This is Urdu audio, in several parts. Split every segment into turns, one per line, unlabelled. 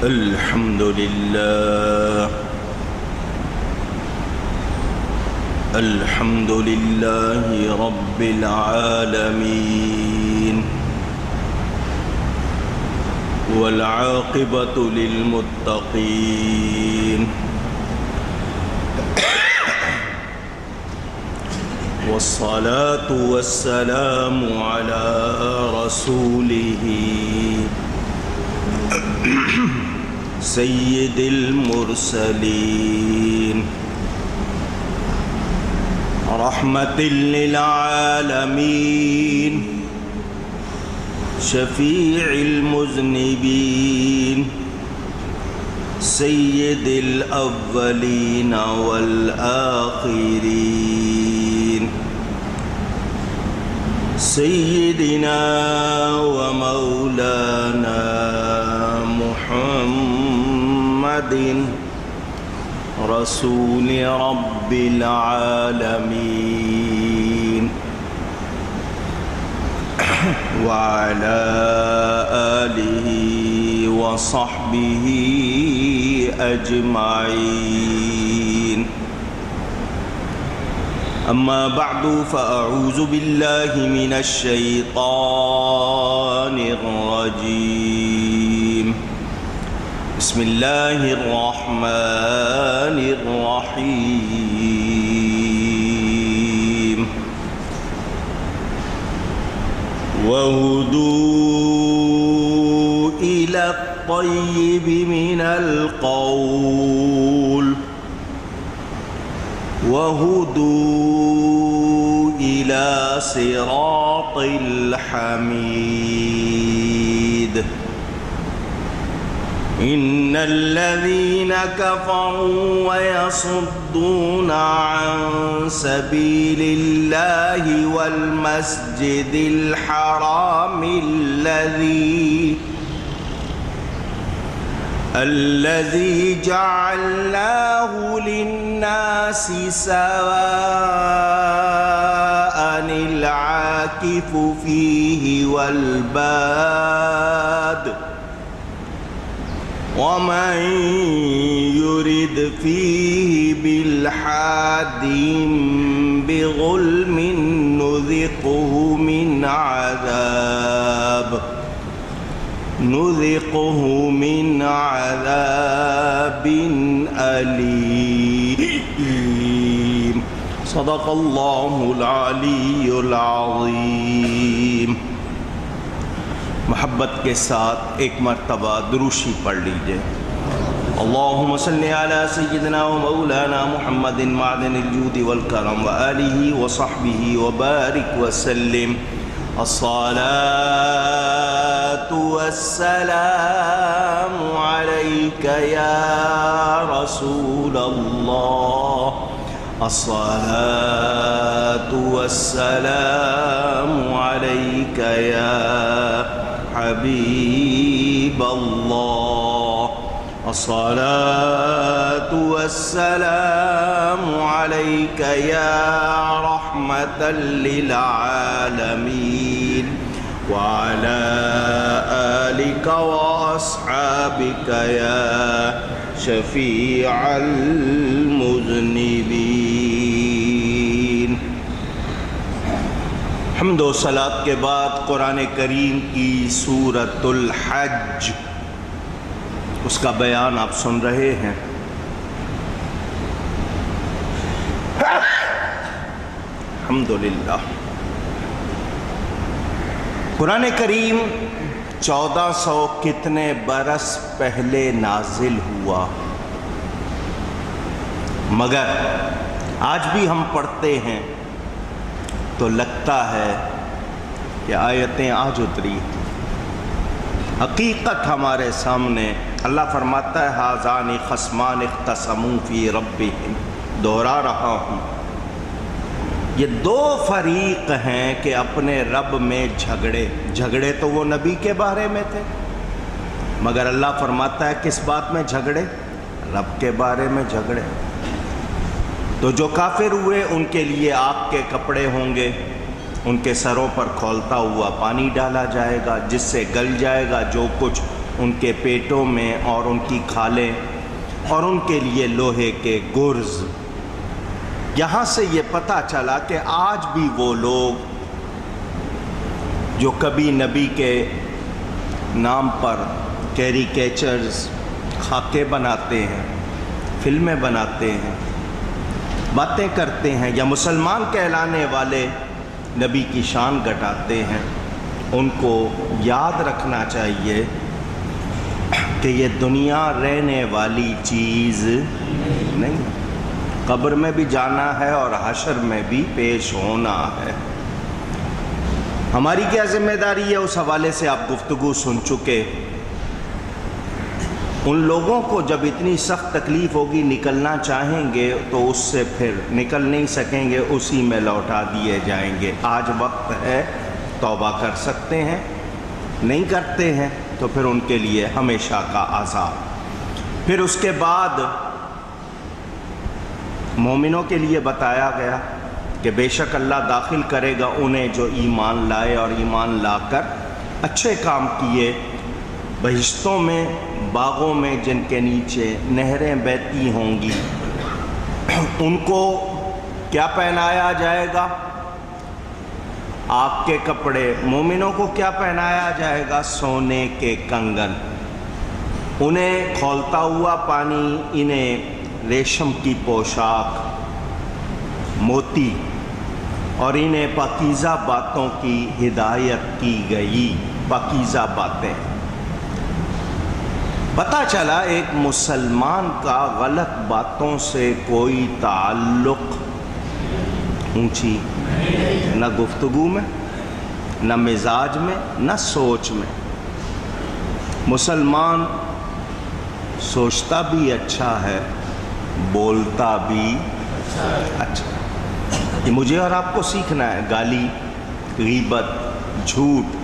الحمد لله الحمد لله رب العالمين والعاقبة للمتقين والصلاة والسلام على رسوله سيد المرسلين رحمة للعالمين شفيع المذنبين سيد الأولين والآخرين سيدنا ومولانا محمد رسول رب العالمين وعلى آله وصحبه أجمعين. أما بعد فأعوذ بالله من الشيطان الرجيم. بسم الله الرحمن الرحيم. وهدوا إلى الطيب من القول وهدوا إلى صراط الحميد. إن الذين كفروا ويصدون عن سبيل الله والمسجد الحرام الذي جعلناه للناس سواء العاكف فيه والباد ومن يرد فيه بالحاد بظلم نذقه من عذاب أليم. صدق الله العلی العظیم. محبت کے ساتھ ایک مرتبہ دروشی پڑھ لیجئے. اللہم صلی علی سیدنا و مولانا محمد معدن الجود والکرم وآلہ وصحبہ وبارک وسلم. الصلاة والسلام علیک یا رسول اللہ. الصلاة والسلام علیک یا حبیب اللہ. الصلاة والسلام علیک یا رحمة للعالمین وعلى آلك وأصحابك يا شفيع المذنبين. حمد و صلاۃ کے بعد قرآن کریم کی سورۃ الحج، اس کا بیان آپ سن رہے ہیں. الحمدللہ. قرآن کریم 1400 کتنے برس پہلے نازل ہوا، مگر آج بھی ہم پڑھتے ہیں تو لگتا ہے کہ آیتیں آج اتری. حقیقت ہمارے سامنے اللہ فرماتا ہے ھذان خصمان اختصموا فی ربہم. دوہرا رہا ہوں، یہ دو فریق ہیں کہ اپنے رب میں جھگڑے تو وہ نبی کے بارے میں تھے، مگر اللہ فرماتا ہے کس بات میں جھگڑے؟ رب کے بارے میں جھگڑے. تو جو کافر ہوئے ان کے لیے آگ کے کپڑے ہوں گے، ان کے سروں پر کھولتا ہوا پانی ڈالا جائے گا جس سے گل جائے گا جو کچھ ان کے پیٹوں میں اور ان کی کھالیں، اور ان کے لیے لوہے کے گرز۔ یہاں سے یہ پتہ چلا کہ آج بھی وہ لوگ جو کبھی نبی کے نام پر کیریکیچرز، خاکے بناتے ہیں، فلمیں بناتے ہیں، باتیں کرتے ہیں، یا مسلمان کہلانے والے نبی کی شان گھٹاتے ہیں، ان کو یاد رکھنا چاہیے کہ یہ دنیا رہنے والی چیز نہیں، قبر میں بھی جانا ہے اور حشر میں بھی پیش ہونا ہے۔ ہماری کیا ذمہ داری ہے اس حوالے سے آپ گفتگو سن چکے۔ ان لوگوں کو جب اتنی سخت تکلیف ہوگی نکلنا چاہیں گے تو اس سے پھر نکل نہیں سکیں گے، اسی میں لوٹا دیے جائیں گے۔ آج وقت ہے، توبہ کر سکتے ہیں، نہیں کرتے ہیں تو پھر ان کے لیے ہمیشہ کا عذاب۔ پھر اس کے بعد مومنوں کے لیے بتایا گیا کہ بے شک اللہ داخل کرے گا انہیں جو ایمان لائے اور ایمان لا کر اچھے کام کیے، بہشتوں میں، باغوں میں جن کے نیچے نہریں بہتی ہوں گی۔ ان کو کیا پہنایا جائے گا؟ آگ کے کپڑے۔ مومنوں کو کیا پہنایا جائے گا؟ سونے کے کنگن۔ انہیں کھولتا ہوا پانی، انہیں ریشم کی پوشاک، موتی، اور انہیں پاکیزہ باتوں کی ہدایت کی گئی۔ پاکیزہ باتیں۔ پتہ چلا ایک مسلمان کا غلط باتوں سے کوئی تعلق، اونچی نہ گفتگو میں، نہ مزاج میں، نہ سوچ میں۔ مسلمان سوچتا بھی اچھا ہے، بولتا بھی اچھا۔ یہ مجھے اور آپ کو سیکھنا ہے۔ گالی، غیبت، جھوٹ،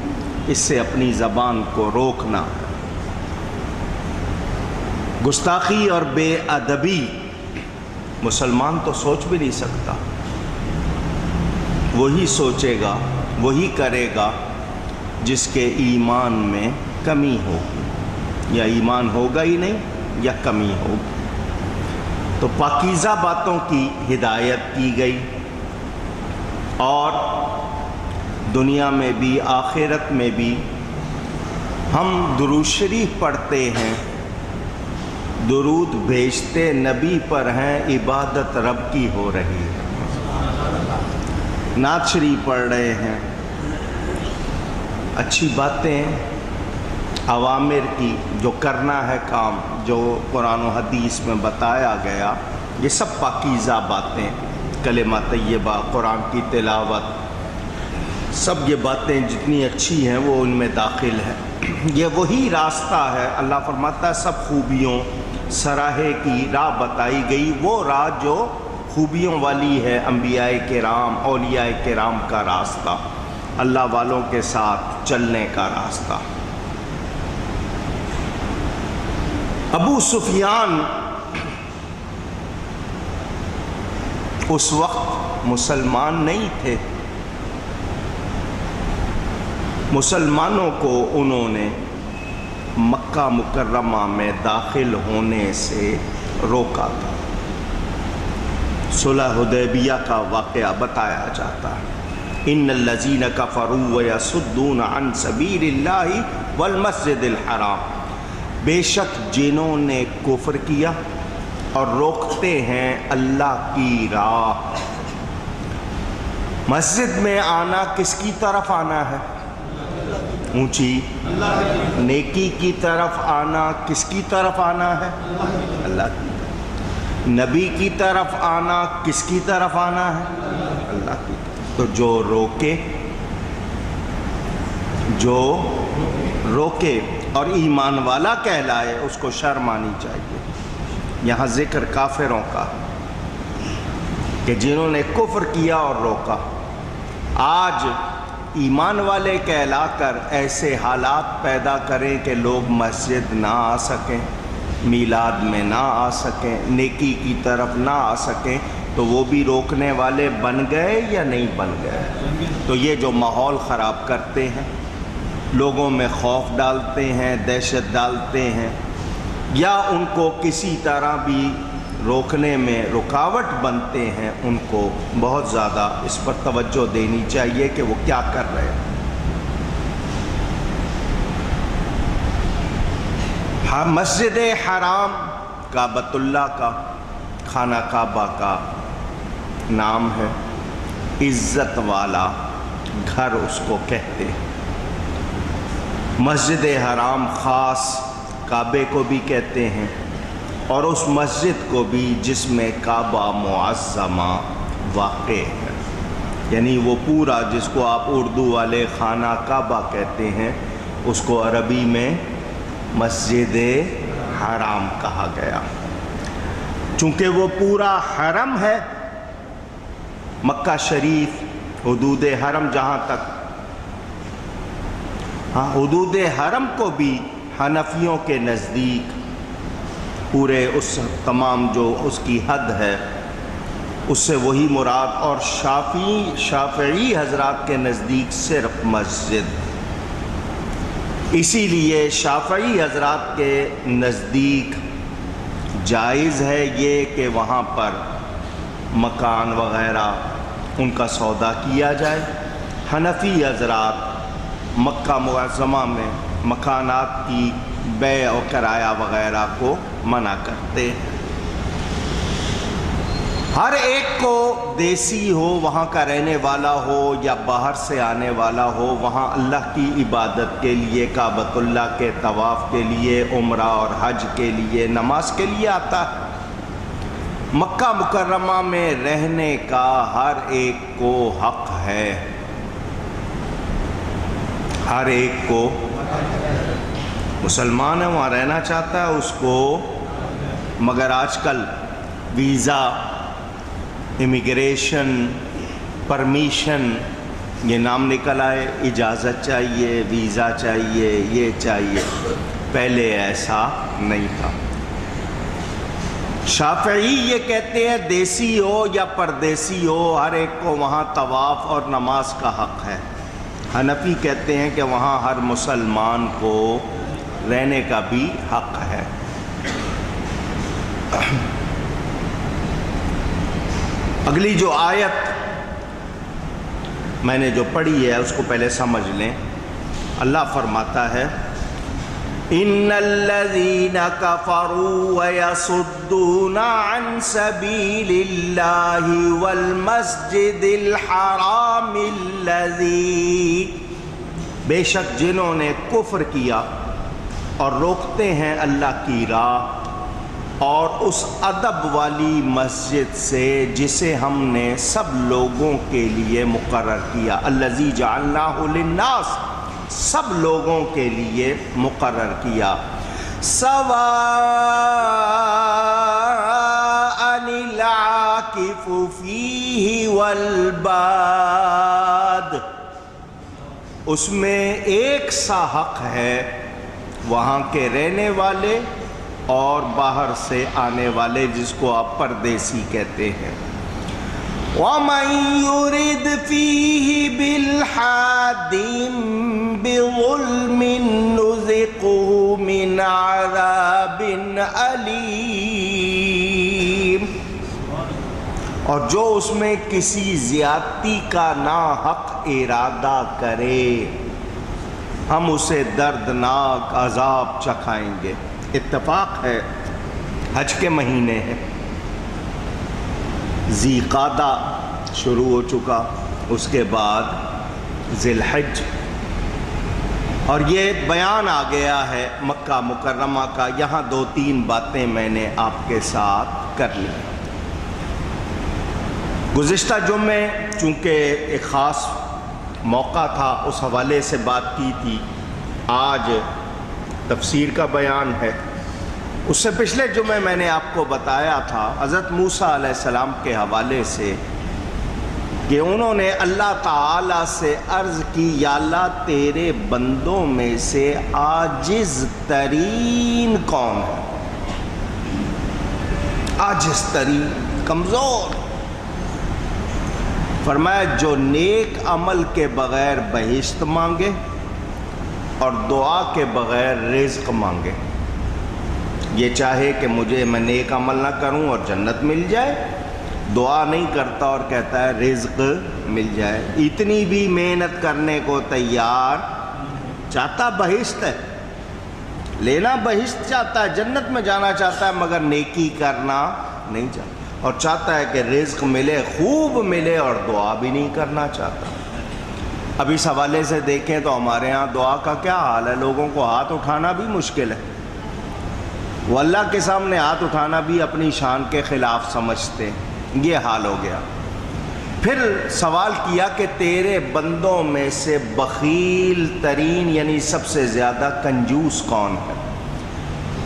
اس سے اپنی زبان کو روکنا۔ گستاخی اور بے ادبی مسلمان تو سوچ بھی نہیں سکتا۔ وہی سوچے گا، وہی کرے گا جس کے ایمان میں کمی ہوگی، یا ایمان ہوگا ہی نہیں یا کمی ہوگی۔ تو پاکیزہ باتوں کی ہدایت کی گئی، اور دنیا میں بھی آخرت میں بھی ہم درود شریف پڑھتے ہیں، درود بھیجتے نبی پر ہیں، عبادت رب کی ہو رہی ہے۔ نعت شریف پڑھ رہے ہیں، اچھی باتیں، اوامر کی، جو کرنا ہے کام، جو قرآن و حدیث میں بتایا گیا، یہ سب پاکیزہ باتیں، کلمہ طیبہ، قرآن کی تلاوت، سب یہ باتیں جتنی اچھی ہیں وہ ان میں داخل ہے۔ یہ وہی راستہ ہے، اللہ فرماتا ہے سب خوبیوں سراہے کی راہ بتائی گئی، وہ راہ جو خوبیوں والی ہے، انبیاء کرام، اولیاء کرام کا راستہ، اللہ والوں کے ساتھ چلنے کا راستہ۔ ابو سفیان اس وقت مسلمان نہیں تھے، مسلمانوں کو انہوں نے مکہ مکرمہ میں داخل ہونے سے روکا تھا۔ صلح حدیبیہ کا واقعہ بتایا جاتا ہے، ان الذین کفروا ویصدون عن سبیل اللہ والمسجد الحرام، بے شک جنہوں نے کفر کیا اور روکتے ہیں اللہ کی راہ۔ مسجد میں آنا کس کی طرف آنا ہے؟ اونچی، نیکی کی طرف آنا کس کی طرف آنا ہے؟ اللہ کی طرف۔ نبی کی طرف آنا کس کی طرف آنا ہے؟ اللہ کی طرف۔ تو جو روکے اور ایمان والا کہلائے اس کو شرم آنی چاہیے۔ یہاں ذکر کافروں کا کہ جنہوں نے کفر کیا اور روکا، آج ایمان والے کہلا کر ایسے حالات پیدا کریں کہ لوگ مسجد نہ آ سکیں، میلاد میں نہ آ سکیں، نیکی کی طرف نہ آ سکیں، تو وہ بھی روکنے والے بن گئے یا نہیں بن گئے؟ تو یہ جو ماحول خراب کرتے ہیں، لوگوں میں خوف ڈالتے ہیں، دہشت ڈالتے ہیں، یا ان کو کسی طرح بھی روکنے میں رکاوٹ بنتے ہیں، ان کو بہت زیادہ اس پر توجہ دینی چاہیے کہ وہ کیا کر رہے ہیں۔ مسجد حرام کعبۃ اللہ کا، خانہ کعبہ کا نام ہے، عزت والا گھر اس کو کہتے ہیں۔ مسجد حرام خاص کعبے کو بھی کہتے ہیں، اور اس مسجد کو بھی جس میں کعبہ معظمہ واقع ہے، یعنی وہ پورا جس کو آپ اردو والے خانہ کعبہ کہتے ہیں، اس کو عربی میں مسجد حرام کہا گیا، چونکہ وہ پورا حرم ہے۔ مکہ شریف حدود حرم جہاں تک، حدود حرم کو بھی حنفیوں کے نزدیک پورے اس تمام جو اس کی حد ہے اس سے وہی مراد، اور شافعی حضرات کے نزدیک صرف مسجد۔ اسی لیے شافعی حضرات کے نزدیک جائز ہے یہ کہ وہاں پر مکان وغیرہ ان کا سودا کیا جائے۔ حنفی حضرات مکہ معظمہ میں مکانات کی بیع و کرایہ وغیرہ کو منع کرتے ہیں۔ ہر ایک کو، دیسی ہو، وہاں کا رہنے والا ہو یا باہر سے آنے والا ہو، وہاں اللہ کی عبادت کے لیے، کعبۃ اللہ کے طواف کے لیے، عمرہ اور حج کے لیے، نماز کے لیے آتا ہے۔ مکہ مکرمہ میں رہنے کا ہر ایک کو حق ہے، ہر ایک کو، مسلمان ہے وہاں رہنا چاہتا ہے اس کو، مگر آج کل ویزا، امیگریشن، پرمیشن، یہ نام نکل آئے، اجازت چاہیے، ویزا چاہیے، یہ چاہیے، پہلے ایسا نہیں تھا۔ شافعی یہ کہتے ہیں دیسی ہو یا پردیسی ہو، ہر ایک کو وہاں طواف اور نماز کا حق ہے۔ حنفی کہتے ہیں کہ وہاں ہر مسلمان کو رہنے کا بھی حق ہے۔ اگلی جو آیت میں نے جو پڑھی ہے اس کو پہلے سمجھ لیں۔ اللہ فرماتا ہے ان الذين كفروا ويصدون عن سبيل الله والمسجد الحرام الذي، بے شک جنہوں نے کفر کیا اور روکتے ہیں اللہ کی راہ اور اس ادب والی مسجد سے جسے ہم نے سب لوگوں کے لیے مقرر کیا، الذی جعلناہ للناس، سب لوگوں کے لیے مقرر کیا، سواء العاکف فیہ والباد، اس میں ایک سا حق ہے وہاں کے رہنے والے اور باہر سے آنے والے، جس کو آپ پردیسی کہتے ہیں۔ وَمَن يُرِدْ فِيهِ بِالْحَادٍ بِظُلْمٍ نُذِقْهُ مِنْ عَذَابٍ أَلِيمٍ، اور جو اس میں کسی زیادتی کا ناحق ارادہ کرے ہم اسے دردناک عذاب چکھائیں گے۔ اتفاق ہے حج کے مہینے ہیں، ذی قعدہ شروع ہو چکا، اس کے بعد ذی الحج، اور یہ بیان آ گیا ہے مکہ مکرمہ کا۔ یہاں دو تین باتیں میں نے آپ کے ساتھ کر لی۔ گزشتہ جمعے چونکہ ایک خاص موقع تھا اس حوالے سے بات کی تھی، آج تفسیر کا بیان ہے۔ اس سے پچھلے جمعے میں نے آپ کو بتایا تھا حضرت موسیٰ علیہ السلام کے حوالے سے کہ انہوں نے اللہ تعالیٰ سے عرض کی، یا اللہ تیرے بندوں میں سے عاجز ترین کون ہے؟ عاجز ترین، کمزور، فرمایا جو نیک عمل کے بغیر بہشت مانگے اور دعا کے بغیر رزق مانگے، یہ چاہے کہ میں نیک عمل نہ کروں اور جنت مل جائے، دعا نہیں کرتا اور کہتا ہے رزق مل جائے، اتنی بھی محنت کرنے کو تیار، چاہتا بہشت ہے، لینا بہشت چاہتا ہے، جنت میں جانا چاہتا ہے، مگر نیکی کرنا نہیں چاہتا، اور چاہتا ہے کہ رزق ملے، خوب ملے، اور دعا بھی نہیں کرنا چاہتا۔ اب اس حوالے سے دیکھیں تو ہمارے ہاں دعا کا کیا حال ہے، لوگوں کو ہاتھ اٹھانا بھی مشکل ہے، وہ اللہ کے سامنے ہاتھ اٹھانا بھی اپنی شان کے خلاف سمجھتے، یہ حال ہو گیا۔ پھر سوال کیا کہ تیرے بندوں میں سے بخیل ترین یعنی سب سے زیادہ کنجوس کون ہے؟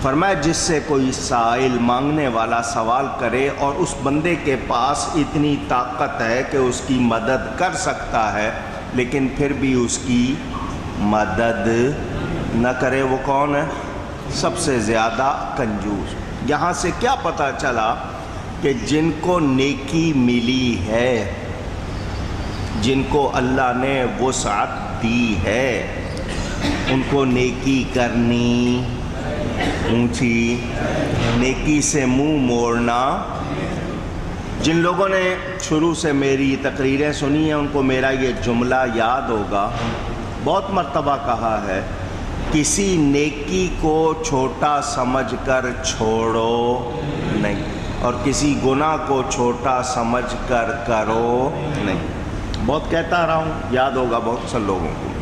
فرمایا جس سے کوئی سائل مانگنے والا سوال کرے اور اس بندے کے پاس اتنی طاقت ہے کہ اس کی مدد کر سکتا ہے لیکن پھر بھی اس کی مدد نہ کرے، وہ کون ہے؟ سب سے زیادہ کنجوس۔ یہاں سے کیا پتہ چلا کہ جن کو نیکی ملی ہے، جن کو اللہ نے وسعت دی ہے، ان کو نیکی کرنی اونچی، نیکی سے منہ موڑنا۔ جن لوگوں نے شروع سے میری تقریریں سنی ہیں ان کو میرا یہ جملہ یاد ہوگا، بہت مرتبہ کہا ہے، کسی نیکی کو چھوٹا سمجھ کر چھوڑو نہیں، اور کسی گناہ کو چھوٹا سمجھ کر کرو نہیں۔ بہت کہتا رہا ہوں، یاد ہوگا بہت سے لوگوں کو۔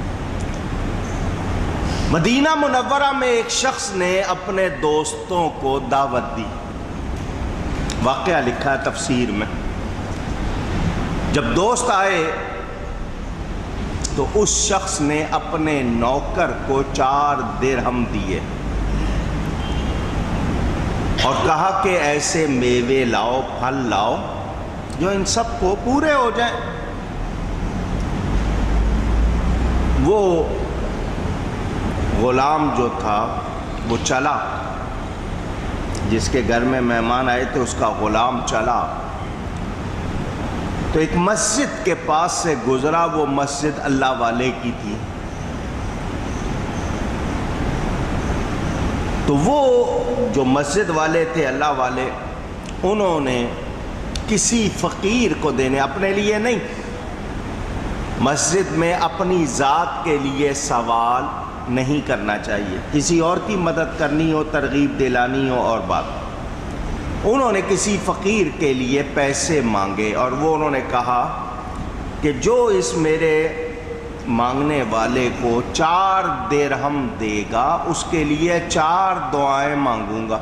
مدینہ منورہ میں ایک شخص نے اپنے دوستوں کو دعوت دی، واقعہ لکھا ہے تفسیر میں۔ جب دوست آئے تو اس شخص نے اپنے نوکر کو 4 درہم دیے اور کہا کہ ایسے میوے لاؤ، پھل لاؤ جو ان سب کو پورے ہو جائیں۔ وہ غلام جو تھا وہ چلا، جس کے گھر میں مہمان آئے تھے اس کا غلام چلا تو ایک مسجد کے پاس سے گزرا، وہ مسجد اللہ والے کی تھی، تو وہ جو مسجد والے تھے اللہ والے، انہوں نے کسی فقیر کو دینے، اپنے لیے نہیں، مسجد میں اپنی ذات کے لیے سوال نہیں کرنا چاہیے، کسی اور کی مدد کرنی ہو، ترغیب دلانی ہو اور بات۔ انہوں نے کسی فقیر کے لیے پیسے مانگے اور وہ انہوں نے کہا کہ جو اس میرے مانگنے والے کو 4 درہم دے گا اس کے لیے 4 دعائیں مانگوں گا۔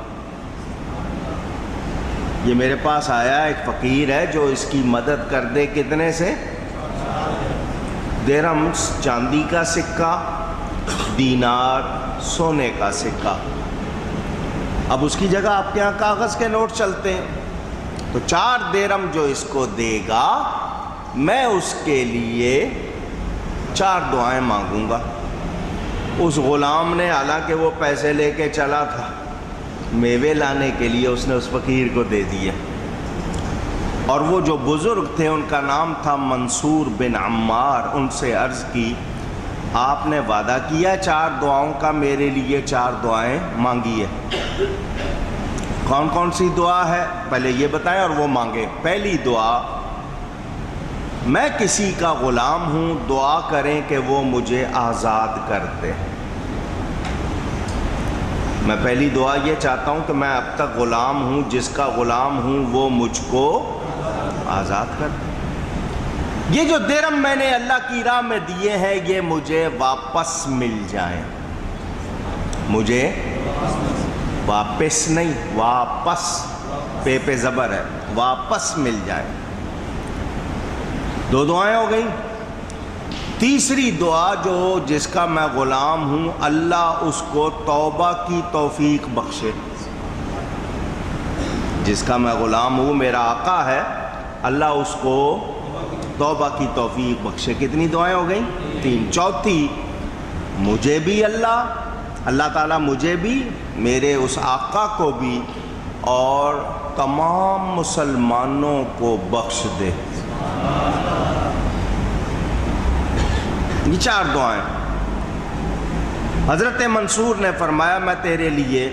یہ میرے پاس آیا ایک فقیر ہے جو اس کی مدد کر دے، کتنے سے؟ درہم چاندی کا سکہ، دینار سونے کا سکہ۔ اب اس کی جگہ آپ کے ہاں کاغذ کے نوٹ چلتے ہیں، تو 4 درہم جو اس کو دے گا میں اس کے لیے 4 دعائیں مانگوں گا۔ اس غلام نے، حالانکہ وہ پیسے لے کے چلا تھا، میوے لانے کے لیے اس نے اس فقیر کو دے دیا، اور وہ جو بزرگ تھے ان کا نام تھا منصور بن عمار، ان سے عرض کی آپ نے وعدہ کیا 4 دعاؤں کا، میرے لیے 4 دعائیں مانگی ہے، کون کون سی دعا ہے پہلے یہ بتائیں اور وہ مانگے۔ پہلی دعا، میں کسی کا غلام ہوں، دعا کریں کہ وہ مجھے آزاد کر دے۔ میں پہلی دعا یہ چاہتا ہوں کہ میں اب تک غلام ہوں، جس کا غلام ہوں وہ مجھ کو آزاد کر دے۔ یہ جو درہم میں نے اللہ کی راہ میں دیے ہیں یہ مجھے واپس مل جائیں، مجھے واپس نہیں، واپس، پہ زبر ہے، واپس مل جائیں۔ 2 دعائیں ہو گئیں۔ تیسری دعا، جو جس کا میں غلام ہوں اللہ اس کو توبہ کی توفیق بخشے، جس کا میں غلام ہوں میرا آقا ہے، اللہ اس کو توبہ کی توفیق بخشے۔ کتنی دعائیں ہو گئیں؟ 3۔ چوتھی، مجھے بھی اللہ تعالیٰ مجھے بھی، میرے اس آقا کو بھی اور تمام مسلمانوں کو بخش دے۔ یہ 4 دعائیں. حضرت منصور نے فرمایا میں تیرے لیے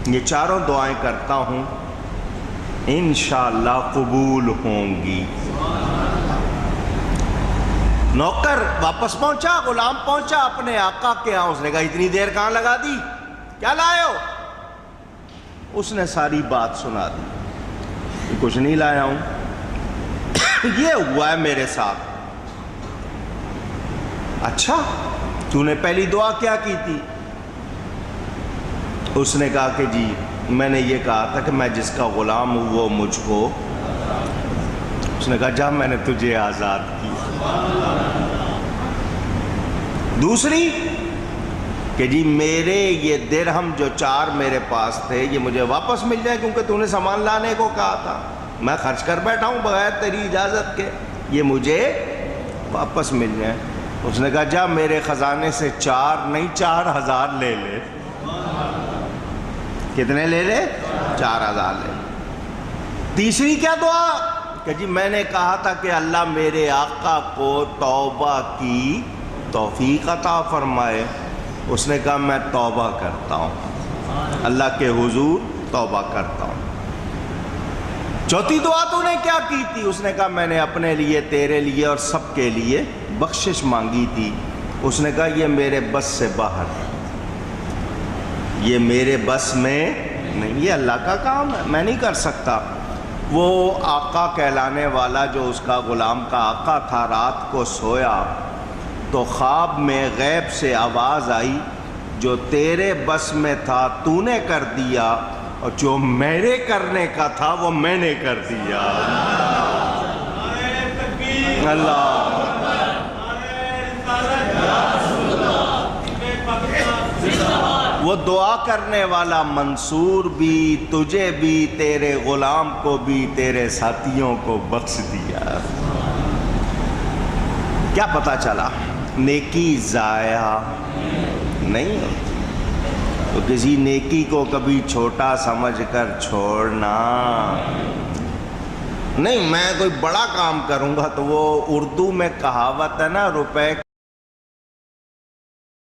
یہ 4 دعائیں کرتا ہوں، انشاءاللہ قبول ہوں گی. نوکر واپس پہنچا، غلام پہنچا اپنے آقا کے ہاں. اس نے کہا اتنی دیر کہاں لگا دی، کیا لائے ہو؟ اس نے ساری بات سنا دی. کچھ نہیں لایا ہوں، یہ ہوا ہے میرے ساتھ. اچھا تو نے پہلی دعا کیا کی تھی؟ اس نے کہا کہ جی میں نے یہ کہا تھا کہ میں جس کا غلام ہوں وہ مجھ کو. اس نے کہا جا میں نے تجھے آزاد کی. دوسری کہ جی میرے یہ درہم جو 4 میرے پاس تھے یہ مجھے واپس مل جائے، کیونکہ تو نے سامان لانے کو کہا تھا، میں خرچ کر بیٹھا ہوں بغیر تیری اجازت کے، یہ مجھے واپس مل جائے. اس نے کہا جا میرے خزانے سے 4 نہیں 4000 لے لے. کتنے لے لے؟ 4000 لے. تیسری کیا دعا کہ جی میں نے کہا تھا کہ اللہ میرے آقا کو توبہ کی توفیق عطا فرمائے. اس نے کہا میں توبہ کرتا ہوں، اللہ کے حضور توبہ کرتا ہوں. چوتھی دعا تو نے کیا کی تھی؟ اس نے کہا میں نے اپنے لیے، تیرے لیے اور سب کے لیے بخشش مانگی تھی. اس نے کہا یہ میرے بس سے باہر ہے، یہ میرے بس میں نہیں، یہ اللہ کا کام ہے، میں نہیں کر سکتا. وہ آقا کہلانے والا جو اس کا غلام کا آقا تھا، رات کو سویا تو خواب میں غیب سے آواز آئی جو تیرے بس میں تھا تو نے کر دیا، اور جو میرے کرنے کا تھا وہ میں نے کر دیا. اللہ وہ دعا کرنے والا منصور بھی، تجھے بھی، تیرے غلام کو بھی، تیرے ساتھیوں کو بخش دیا. کیا پتا چلا؟ نیکی ضائع نہیں ہوتی. تو کسی نیکی کو کبھی چھوٹا سمجھ کر چھوڑنا نہیں. میں کوئی بڑا کام کروں گا تو وہ اردو میں کہاوت ہے نا، روپے